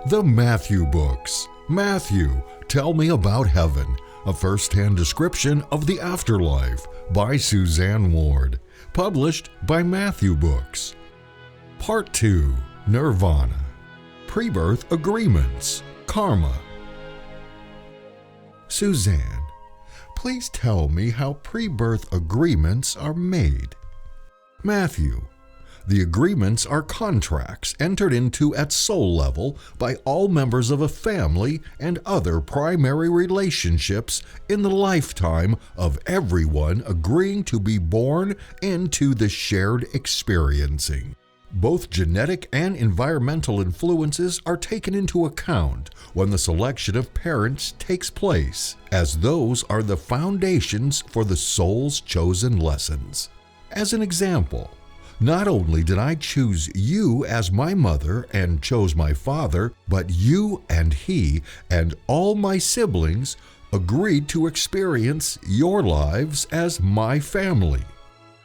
The Matthew Books. Matthew, Tell Me About Heaven, a first-hand description of the afterlife by Suzanne Ward, published by Matthew Books. Part 2, Nirvana. Prebirth Agreements, Karma. Suzanne, please tell me how prebirth agreements are made. Matthew, the agreements are contracts entered into at soul level by all members of a family and other primary relationships in the lifetime of everyone agreeing to be born into the shared experiencing. Both genetic and environmental influences are taken into account when the selection of parents takes place, as those are the foundations for the soul's chosen lessons. As an example, not only did I choose you as my mother and chose my father, but you and he and all my siblings agreed to experience your lives as my family.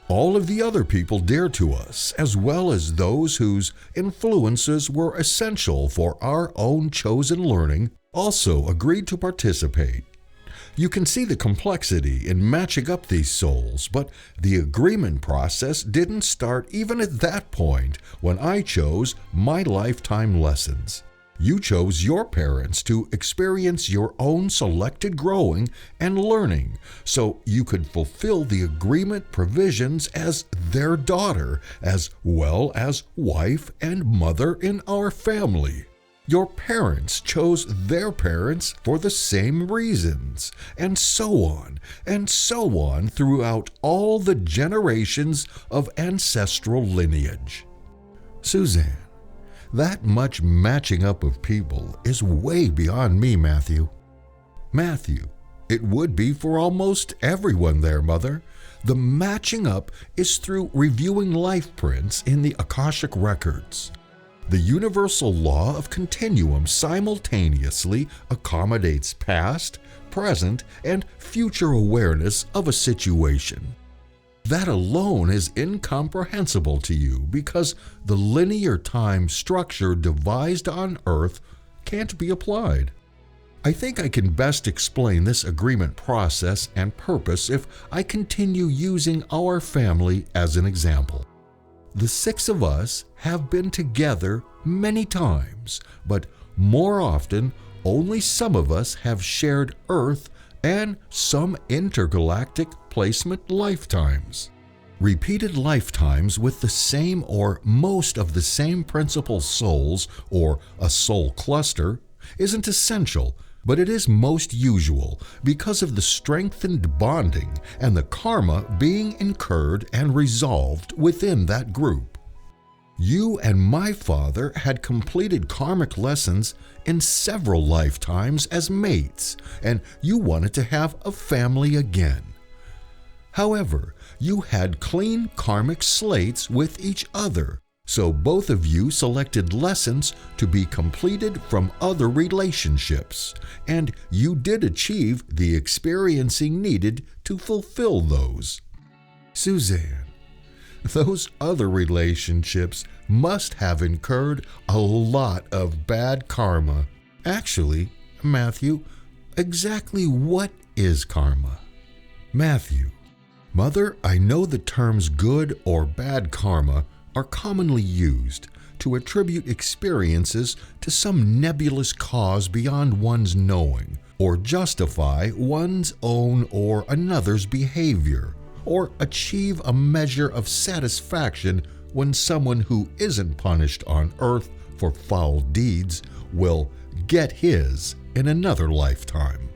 All of the other people dear to us, as well as those whose influences were essential for our own chosen learning, also agreed to participate. You can see the complexity in matching up these souls, but the agreement process didn't start even at that point when I chose my lifetime lessons. You chose your parents to experience your own selected growing and learning so you could fulfill the agreement provisions as their daughter, as well as wife and mother in our family. Your parents chose their parents for the same reasons, and so on throughout all the generations of ancestral lineage. Suzanne, that much matching up of people is way beyond me, Matthew. Matthew, it would be for almost everyone there, Mother. The matching up is through reviewing life prints in the Akashic records. The universal law of continuum simultaneously accommodates past, present, and future awareness of a situation. That alone is incomprehensible to you because the linear time structure devised on Earth can't be applied. I think I can best explain this agreement process and purpose if I continue using our family as an example. The 6 of us have been together many times, but more often, only some of us have shared Earth and some intergalactic placement lifetimes. Repeated lifetimes with the same or most of the same principal souls, or a soul cluster, isn't essential, but it is most usual because of the strengthened bonding and the karma being incurred and resolved within that group. You and my father had completed karmic lessons in several lifetimes as mates, and you wanted to have a family again. However, you had clean karmic slates with each other, so both of you selected lessons to be completed from other relationships, and you did achieve the experiencing needed to fulfill those. Suzanne, those other relationships must have incurred a lot of bad karma. Actually, Matthew, exactly what is karma? Matthew, Mother, I know the terms good or bad karma are commonly used to attribute experiences to some nebulous cause beyond one's knowing, or justify one's own or another's behavior, or achieve a measure of satisfaction when someone who isn't punished on Earth for foul deeds will get his in another lifetime.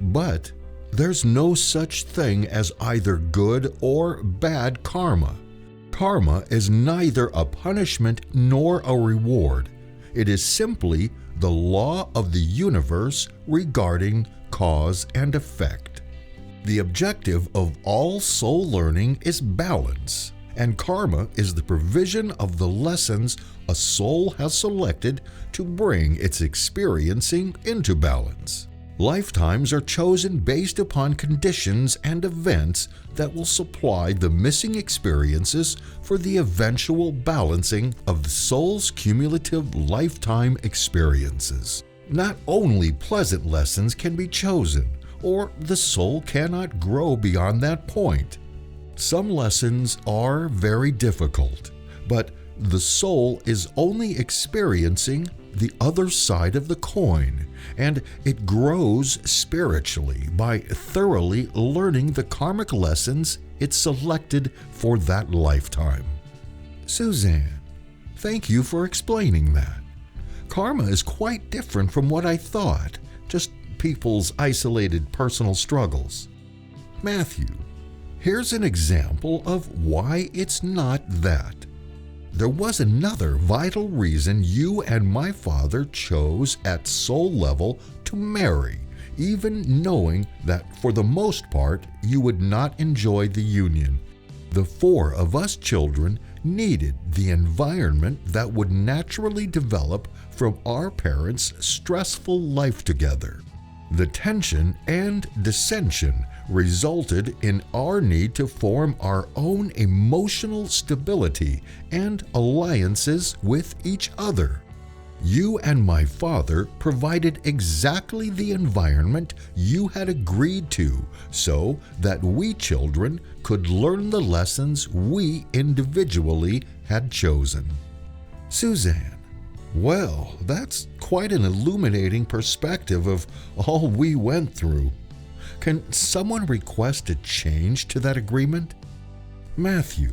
But there's no such thing as either good or bad karma. Karma is neither a punishment nor a reward. It is simply the law of the universe regarding cause and effect. The objective of all soul learning is balance, and karma is the provision of the lessons a soul has selected to bring its experiencing into balance. Lifetimes are chosen based upon conditions and events that will supply the missing experiences for the eventual balancing of the soul's cumulative lifetime experiences. Not only pleasant lessons can be chosen, or the soul cannot grow beyond that point. Some lessons are very difficult, but the soul is only experiencing the other side of the coin, and it grows spiritually by thoroughly learning the karmic lessons it selected for that lifetime. Suzanne, thank you for explaining that. Karma is quite different from what I thought, just people's isolated personal struggles. Matthew, here's an example of why it's not that. There was another vital reason you and my father chose at soul level to marry, even knowing that for the most part you would not enjoy the union. The four of us children needed the environment that would naturally develop from our parents' stressful life together. The tension and dissension resulted in our need to form our own emotional stability and alliances with each other. You and my father provided exactly the environment you had agreed to so that we children could learn the lessons we individually had chosen. Suzanne, well, that's quite an illuminating perspective of all we went through. Can someone request a change to that agreement? Matthew,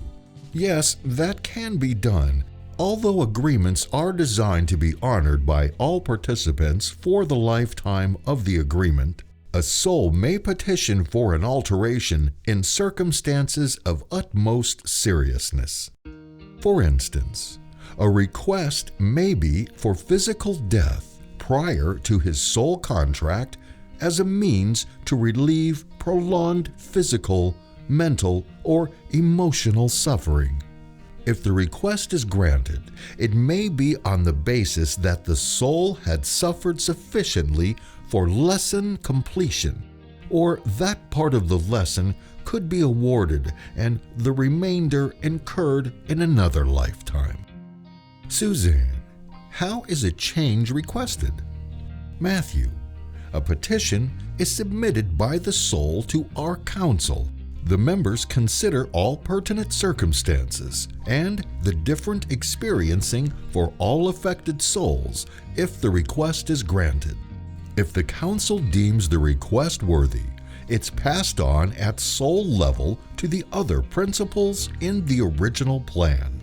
yes, that can be done. Although agreements are designed to be honored by all participants for the lifetime of the agreement, a soul may petition for an alteration in circumstances of utmost seriousness. For instance, a request may be for physical death prior to his soul contract as a means to relieve prolonged physical, mental, or emotional suffering. If the request is granted, it may be on the basis that the soul had suffered sufficiently for lesson completion, or that part of the lesson could be awarded and the remainder incurred in another lifetime. Suzanne, how is a change requested? Matthew, a petition is submitted by the soul to our council. The members consider all pertinent circumstances and the different experiencing for all affected souls if the request is granted. If the council deems the request worthy, it's passed on at soul level to the other principles in the original plan.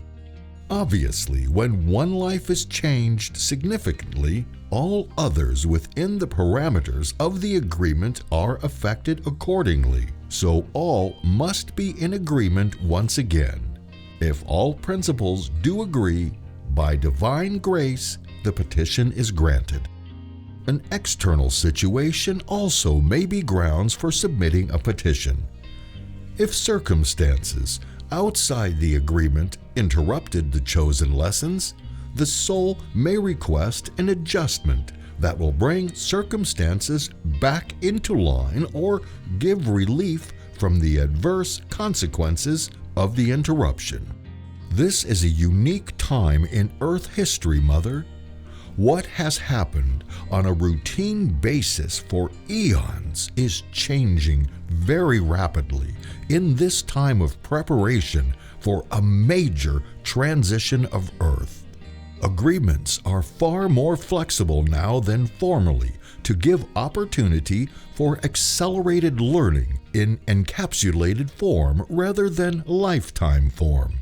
Obviously, when one life is changed significantly, all others within the parameters of the agreement are affected accordingly, so all must be in agreement once again. If all principles do agree, by divine grace, the petition is granted. An external situation also may be grounds for submitting a petition. If circumstances outside the agreement interrupted the chosen lessons, the soul may request an adjustment that will bring circumstances back into line or give relief from the adverse consequences of the interruption. This is a unique time in Earth history, Mother. What has happened on a routine basis for eons is changing very rapidly in this time of preparation for a major transition of Earth. Agreements are far more flexible now than formerly to give opportunity for accelerated learning in encapsulated form rather than lifetime form.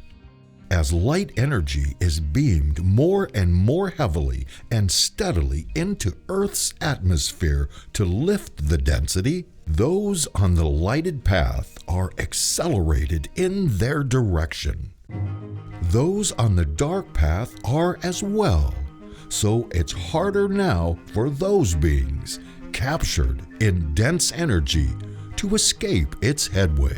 As light energy is beamed more and more heavily and steadily into Earth's atmosphere to lift the density, those on the lighted path are accelerated in their direction. Those on the dark path are as well, so it's harder now for those beings captured in dense energy to escape its headway.